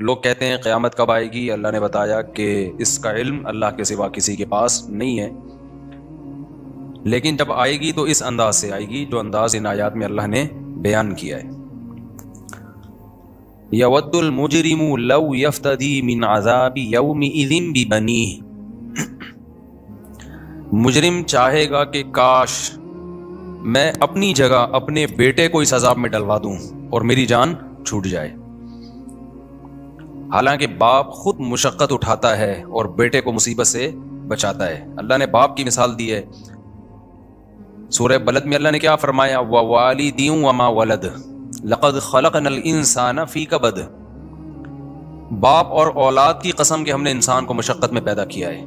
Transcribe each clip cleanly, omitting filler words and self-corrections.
لوگ کہتے ہیں قیامت کب آئے گی، اللہ نے بتایا کہ اس کا علم اللہ کے سوا کسی کے پاس نہیں ہے، لیکن جب آئے گی تو اس انداز سے آئے گی جو انداز ان آیات میں اللہ نے بیان کیا ہے۔ یود المجرم لو یفتدی من عذاب یومئذ ببنیہ، مجرم چاہے گا کہ کاش میں اپنی جگہ اپنے بیٹے کو اس عذاب میں ڈلوا دوں اور میری جان چھوٹ جائے۔ حالانکہ باپ خود مشقت اٹھاتا ہے اور بیٹے کو مصیبت سے بچاتا ہے۔ اللہ نے باپ کی مثال دی ہے سورہ بلد میں، اللہ نے کیا فرمایا؟ وَوَالِدٍ وَمَا وَلَدَ لَقَدْ خَلَقْنَا الْإِنسَانَ فِي كَبَدٍ، باپ اور اولاد کی قسم کہ ہم نے انسان کو مشقت میں پیدا کیا ہے۔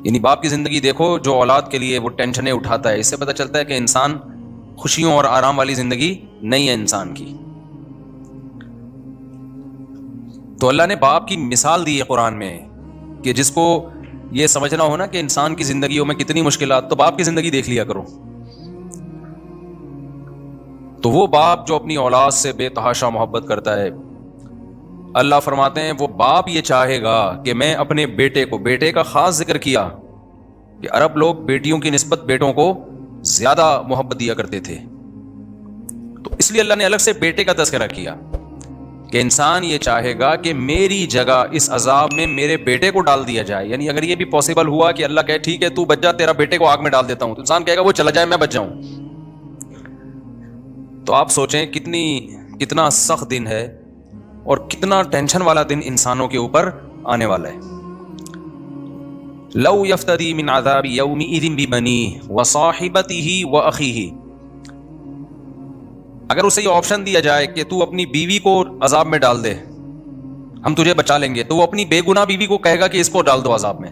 یعنی باپ کی زندگی دیکھو جو اولاد کے لیے وہ ٹینشنیں اٹھاتا ہے، اس سے پتہ چلتا ہے کہ انسان خوشیوں اور آرام والی زندگی نہیں ہے انسان کی۔ تو اللہ نے باپ کی مثال دی ہے قرآن میں کہ جس کو یہ سمجھنا ہو نا کہ انسان کی زندگیوں میں کتنی مشکلات، تو باپ کی زندگی دیکھ لیا کرو۔ تو وہ باپ جو اپنی اولاد سے بے تحاشا محبت کرتا ہے، اللہ فرماتے ہیں وہ باپ یہ چاہے گا کہ میں اپنے بیٹے کو، بیٹے کا خاص ذکر کیا کہ عرب لوگ بیٹیوں کی نسبت بیٹوں کو زیادہ محبت دیا کرتے تھے، تو اس لیے اللہ نے الگ سے بیٹے کا تذکرہ کیا کہ انسان یہ چاہے گا کہ میری جگہ اس عذاب میں میرے بیٹے کو ڈال دیا جائے۔ یعنی اگر یہ بھی پاسبل ہوا کہ اللہ کہے ٹھیک ہے تو بچ جا، تیرا بیٹے کو آگ میں ڈال دیتا ہوں، تو انسان کہے گا وہ چلا جائے میں بچ جاؤں۔ تو آپ سوچیں کتنا سخت دن ہے اور کتنا ٹینشن والا دن انسانوں کے اوپر آنے والا ہے۔ لو یفتدی من عذاب یومئذ ببنیہ وصاحبتہ واخیہ، اگر اسے یہ آپشن دیا جائے کہ تو اپنی بیوی کو عذاب میں ڈال دے ہم تجھے بچا لیں گے، تو وہ اپنی بے گناہ بیوی کو کہے گا کہ اس کو ڈال دو عذاب میں۔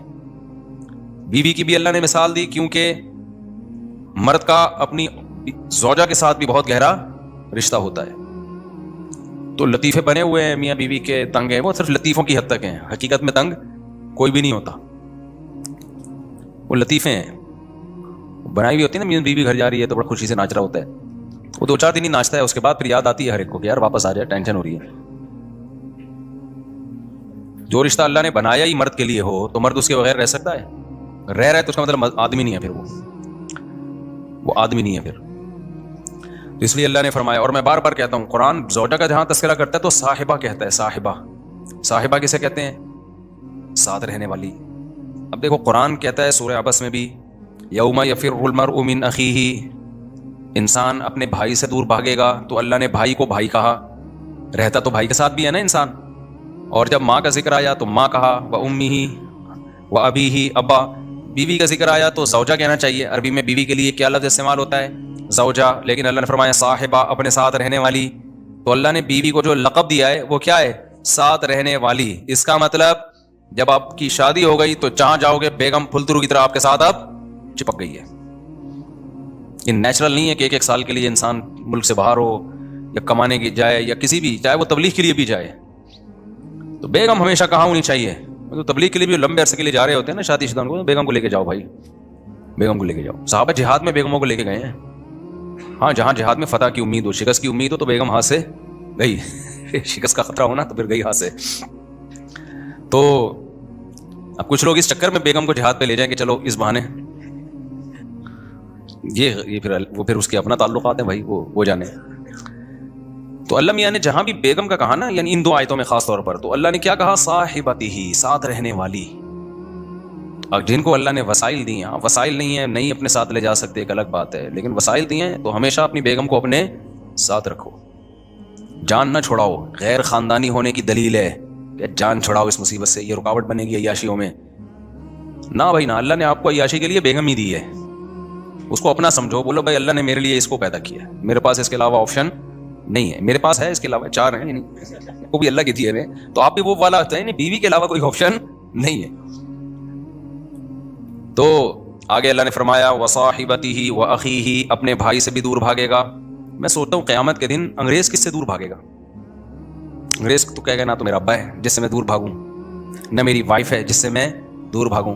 بیوی کی بھی اللہ نے مثال دی کیونکہ مرد کا اپنی زوجہ کے ساتھ بھی بہت گہرا رشتہ ہوتا ہے، تو لطیفے بنے ہوئے ہیں میاں بیوی کے، تنگ ہیں وہ صرف لطیفوں کی حد تک ہیں، حقیقت میں تنگ کوئی بھی نہیں ہوتا، وہ لطیفے ہیں، بنائی ہوئی ہوتی ہے نا، میاں بیوی گھر جا رہی ہے تو بڑا خوشی سے ناچ رہا ہوتا ہے، وہ 2-4 دن ہی ناچتا ہے، اس کے بعد پھر یاد آتی ہے ہر ایک کو کہ یار واپس آ جائے، ٹینشن ہو رہی ہے۔ جو رشتہ اللہ نے بنایا ہی مرد کے لیے ہو تو مرد اس کے بغیر رہ سکتا ہے؟ رہ رہا ہے تو اس کا مطلب آدمی نہیں ہے، پھر وہ آدمی نہیں ہے پھر۔ تو اس لیے اللہ نے فرمایا، اور میں بار بار کہتا ہوں قرآن زوجہ کا جہاں تذکرہ کرتا ہے تو صاحبہ کہتا ہے، صاحبہ کسے کہتے ہیں؟ ساتھ رہنے والی۔ اب دیکھو قرآن کہتا ہے سورہ عبس میں بھی یوم یفر المرء من اخیہ، انسان اپنے بھائی سے دور بھاگے گا، تو اللہ نے بھائی کو بھائی کہا، رہتا تو بھائی کے ساتھ بھی ہے نا انسان، اور جب ماں کا ذکر آیا تو ماں کہا، وَأُمِّهِ وَأَبِيهِ ابا، بیوی کا ذکر آیا تو زوجہ کہنا چاہیے، عربی میں بیوی کے لیے کیا لفظ استعمال ہوتا ہے؟ زوجہ، لیکن اللہ نے فرمایا صاحبہ، اپنے ساتھ رہنے والی، تو اللہ نے بیوی کو جو لقب دیا ہے وہ کیا ہے؟ ساتھ رہنے والی۔ اس کا مطلب جب آپ کی شادی ہو گئی تو جہاں جاؤ گے بیگم پھلترو کی طرح آپ کے ساتھ اب چپک گئی ہے۔ یہ نیچرل نہیں ہے کہ 1 سال کے لیے انسان ملک سے باہر ہو یا کمانے کی جائے یا کسی بھی، چاہے وہ تبلیغ کے لیے بھی جائے، تو بیگم ہمیشہ کہاں ہونی چاہیے؟ تو تبلیغ کے لیے بھی لمبے عرصے کے لیے جا رہے ہوتے ہیں نا شادی شدہ کو، بیگم کو لے کے جاؤ بھائی، بیگم کو لے کے جاؤ۔ صحابہ جہاد میں بیگموں کو لے کے گئے ہیں، ہاں جہاں جہاد میں فتح کی امید ہو، شکست کی امید ہو تو بیگم ہاتھ سے گئی، شکست کا خطرہ ہونا تو پھر گئی ہاتھ سے۔ تو اب کچھ لوگ اس چکر میں بیگم کو جہاد پہ لے جائیں کہ چلو اس بہانے، یہ پھر اس کے اپنا تعلقات ہیں بھائی، وہ جانے۔ تو اللہ میاں نے جہاں بھی بیگم کا کہا نا، یعنی ان 2 آیتوں میں خاص طور پر، تو اللہ نے کیا کہا؟ صاحبتہ، ساتھ رہنے والی۔ اور جن کو اللہ نے وسائل دی ہیں، وسائل نہیں اپنے ساتھ لے جا سکتے ایک الگ بات ہے، لیکن وسائل دی ہیں تو ہمیشہ اپنی بیگم کو اپنے ساتھ رکھو، جان نہ چھڑاؤ۔ غیر خاندانی ہونے کی دلیل ہے کہ جان چھڑاؤ اس مصیبت سے، یہ رکاوٹ بنے گی عیاشیوں میں، نہ بھائی نہ، اللہ نے آپ کو عیاشی کے لیے بیگم ہی دی ہے، اس کو اپنا سمجھو، بولو بھائی اللہ نے میرے لیے اس کو پیدا کیا ہے، میرے پاس اس کے علاوہ آپشن نہیں ہے، میرے پاس ہے اس کے علاوہ 4 ہیں، یعنی وہ بھی اللہ کے دیے ہوئے، تو آپ بھی وہ والا ہوتا ہے، یعنی بیوی کے علاوہ کوئی آپشن نہیں ہے۔ تو آگے اللہ نے فرمایا وصاحبتہ واخیہ، اپنے بھائی سے بھی دور بھاگے گا۔ میں سوچتا ہوں قیامت کے دن انگریز کس سے دور بھاگے گا؟ انگریز تو کہے گا نہ تو میرا ابا ہے جس سے میں دور بھاگوں، نہ میری وائف ہے جس سے میں دور بھاگوں۔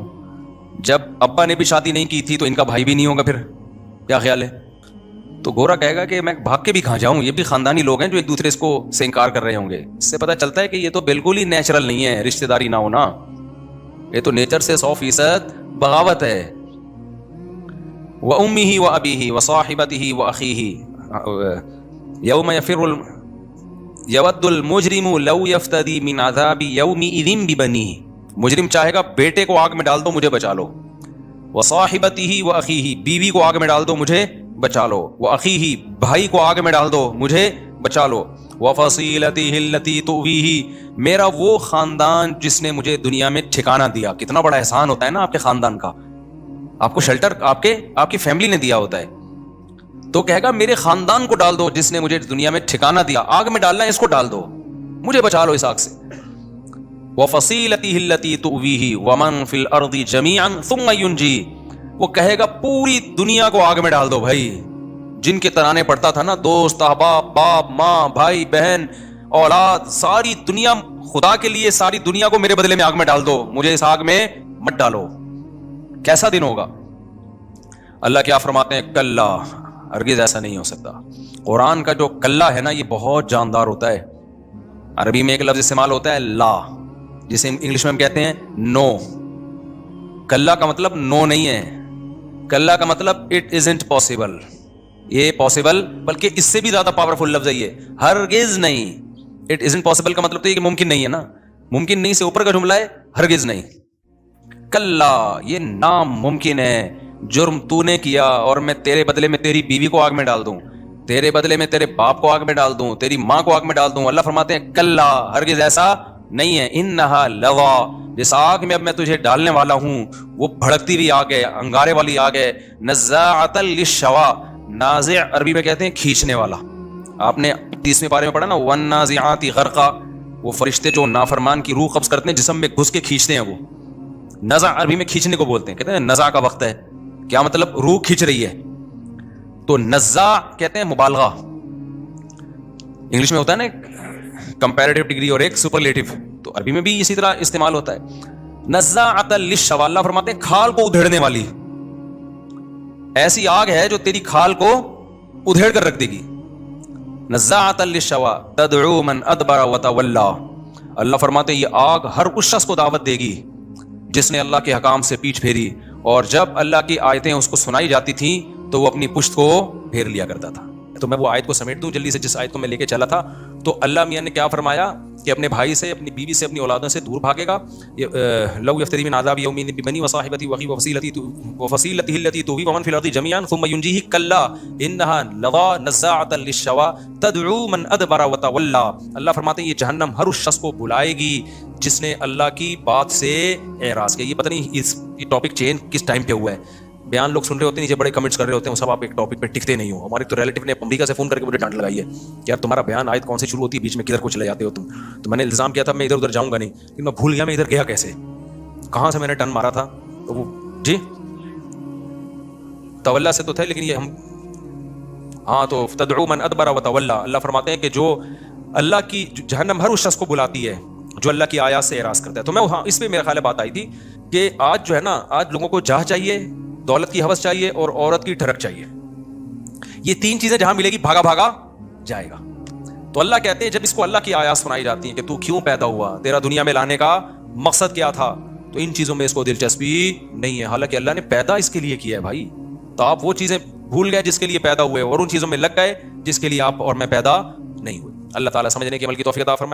جب ابا نے بھی شادی نہیں کی تھی تو ان کا بھائی بھی نہیں ہوگا، پھر کیا خیال ہے؟ تو گورا کہے گا کہ میں بھاگ کے بھی کہاں جاؤں, یہ بھی خاندانی لوگ ہیں جو ایک دوسرے کو سے انکار کر رہے ہوں گے. اس سے پتہ چلتا ہے کہ یہ تو بالکل ہی نیچرل نہیں ہے رشتہ داری نہ ہونا, یہ تو نیچر سے 100% بغاوت ہے. وَأُمِّهِ وَأَبِيهِ وَصَاحِبَتِهِ وَأَخِيهِ يَوْمَ يَوَدُّ الْمُجْرِمُ لَوْ يَفْتَدِي مِنْ عَذَابِ يَوْمِئِذٍ بِبَنِيهِ. مجرم چاہے گا بیٹے کو آگ میں ڈال دو مجھے بچا لو. وَصَاحِبَتِهِ وَأَخِيهِ, بیوی کو آگ میں ڈال دو مجھے بچا لو. وَأَخِيهِ, بھائی کو آگ میں ڈال دو مجھے بچا لو. وَفَصِيلَتِهِ الَّتِي تُؤْوِيهِ, میرا وہ خاندان جس نے مجھے دنیا میں ٹھکانہ دیا. کتنا بڑا احسان ہوتا ہے نا آپ کے خاندان کا, آپ کو شیلٹر آپ کی فیملی نے دیا ہوتا ہے. تو کہے گا میرے خاندان کو ڈال دو جس نے مجھے دنیا میں ٹھکانہ دیا, آگ میں ڈالنا ہے اس کو ڈال دو, مجھے بچا لو اس آگ سے. وَفَصِيلَتِهِ الَّتِي تُؤْوِيهِ وَمَنْ فِي الْأَرْضِ جَمِيعًا ثُمَّ يُنْجِي, وہ کہے گا پوری دنیا کو آگ میں ڈال دو بھائی. جن کے ترانے پڑتا تھا نا, دوست احباب, باپ ماں بھائی بہن اولاد, ساری دنیا خدا کے لیے, ساری دنیا کو میرے بدلے میں آگ میں ڈال دو, مجھے اس آگ میں مت ڈالو. کیسا دن ہوگا؟ اللہ کیا فرماتے ہیں, کلا, ہرگز ایسا نہیں ہو سکتا. قرآن کا جو کلا ہے نا یہ بہت جاندار ہوتا ہے. عربی میں ایک لفظ استعمال ہوتا ہے لا, جسے انگلش میں ہم کہتے ہیں نو. کلا کا مطلب نو نہیں ہے, کلا کا مطلب اٹ ازنٹ پاسبل, یہ پاسبل بلکہ اس سے بھی زیادہ پاورفل لفظ ہے یہ, ہرگز نہیں. اٹ ازنٹ پاسبل کا مطلب تو یہ کہ ممکن نہیں ہے نا, ممکن نہیں سے اوپر کا جملہ ہے ہرگز نہیں. کلا, یہ ناممکن ہے. جرم تو نے کیا اور میں تیرے بدلے میں تیری بیوی کو آگ میں ڈال دوں, تیرے بدلے میں تیرے باپ کو آگ میں ڈال دوں, تیری ماں کو آگ میں ڈال دوں. اللہ فرماتے ہیں کلا, ہرگز ایسا نہیں ہے. انہا لوا, جس آگ میں اب میں تجھے ڈالنے والا ہوں وہ بھڑکتی ہوئی آگ ہے, انگارے والی آگ ہے. نزاعۃ للشوا, نازع عربی میں کہتے ہیں کھینچنے والا. آپ نے 30ویں پارے میں پڑھا نا, والنازعات غرقا, وہ فرشتے جو نافرمان کی روح قبض کرتے ہیں جسم میں گھس کے کھینچتے ہیں, وہ نزع عربی میں کھینچنے کو بولتے ہیں. کہتے ہیں نزع کا وقت ہے, کیا مطلب روح کھینچ رہی ہے. تو نزع کہتے ہیں مبالغہ. انگلش میں ہوتا ہے نا کمپیریٹیو ڈگری اور ایک سپرلیٹو, تو عربی میں بھی اسی طرح استعمال ہوتا ہے. نزاعۃ للشوا, اللہ فرماتے ہیں کھال کو ادھیڑنے والی, ایسی آگ ہے جو تیری کھال کو ادھیڑ کر رکھ دے گی. نزاعۃ للشوا تدعو من ادبر وتولى, اللہ فرماتے ہیں یہ آگ ہر اس شخص کو دعوت دے گی جس نے اللہ کے حکام سے پیٹھ پھیری, اور جب اللہ کی آیتیں اس کو سنائی جاتی تھیں تو وہ اپنی پشت کو پھیر لیا کرتا تھا. تو میں وہ آیت کو سمیٹ دوں جلدی سے, جس آیت کو میں لے کے چلا تھا. تو اللہ میاں نے کیا فرمایا کہ اپنے بھائی سے, اپنی بیوی سے, اپنی اولادوں سے دور بھاگے گا. لو یفتری من عذاب یومئذ ببنی وصاحبتی واخی وفصیلته التي تؤوی ومن فی الارض جميعا ثم ينجیہ کلا انها لظى نزاعۃ للشوا تدعو من ادبر وتولى. اللہ فرماتے ہیں یہ جہنم ہر اس شخص کو بلائے گی جس نے اللہ کی بات سے اعراض کیا. یہ پتہ نہیں اس ٹاپک چینج کس ٹائم پہ ہوا ہے, بیان لوگ سن رہے ہوتے ہیں, نیچے بڑے کمنٹس کر رہے ہوتے ہیں, وہ سب آپ ایک ٹاپک پہ ٹکتے نہیں ہو. ہمارے تو ریلیٹو نے امریکہ سے فون کر کے مجھے ڈانٹ لگائی ہے کہ یار تمہارا بیان آیت کون سے شروع ہوتی ہے, بیچ میں کدھر کو چلے جاتے ہو تم. تو میں نے الزام کیا تھا میں ادھر ادھر جاؤں گا نہیں, لیکن میں بھول گیا میں ادھر گیا کیسے, کہاں سے میں نے ٹرن مارا تھا. تو وہ جی تولا سے تو تھے, لیکن یہ ہم ہاں تو تدعو من ادبر وتولى, اللہ فرماتے ہیں کہ جو اللہ کی جہنم ہر اس شخص کو بلاتی ہے جو اللہ کی آیات سے اعراض کرتا ہے. تو میں ہاں اس پہ میرے خیال بات آئی تھی کہ آج جو ہے نا, آج لوگوں کو جاہ چاہیے, دولت کی ہوس چاہیے اور عورت کی ٹھڑک چاہیے. یہ تین چیزیں جہاں ملے گی بھاگا بھاگا جائے گا. تو اللہ کہتے ہیں جب اس کو اللہ کی آیات سنائی جاتی ہیں کہ تو کیوں پیدا ہوا, تیرا دنیا میں لانے کا مقصد کیا تھا, تو ان چیزوں میں اس کو دلچسپی نہیں ہے. حالانکہ اللہ نے پیدا اس کے لیے کیا ہے بھائی. تو آپ وہ چیزیں بھول گئے جس کے لیے پیدا ہوئے اور ان چیزوں میں لگ گئے جس کے لیے آپ اور میں پیدا نہیں ہوئے. اللہ تعالیٰ سمجھنے کے عمل کی توفیق عطا فرمائے.